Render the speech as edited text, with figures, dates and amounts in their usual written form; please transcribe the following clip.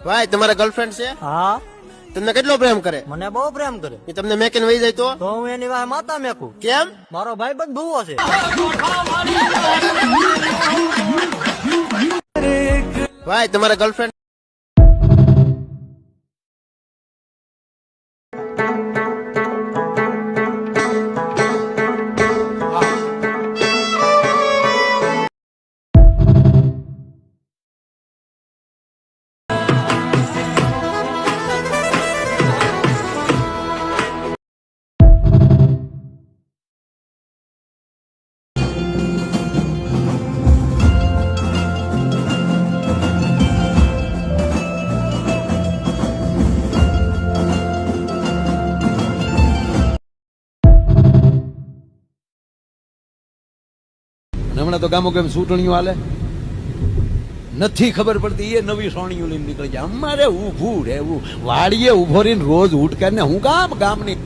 ભાઈ તમારા ગર્લફ્રેન્ડ છે? હા, તમને કેટલો પ્રેમ કરે? મને બહુ પ્રેમ કરે. એ તમને મેકીને વહી જાય તો? તો હું એની વાહે માતા મેકું. કેમ? મારો ભાઈ બંધ ભૂવો છે. ભાઈ તમારા ગર્લફ્રેન્ડ હમણાં તો ગામો ગામ ચૂંટણીઓ હાલે નથી ખબર પડતી, એ નવી સોણીઓ લઈને નીકળી જાય. અમારે ઊભું રહેવું, વાડીએ ઉભો રહીને રોજ ઉઠકાને હું ગામની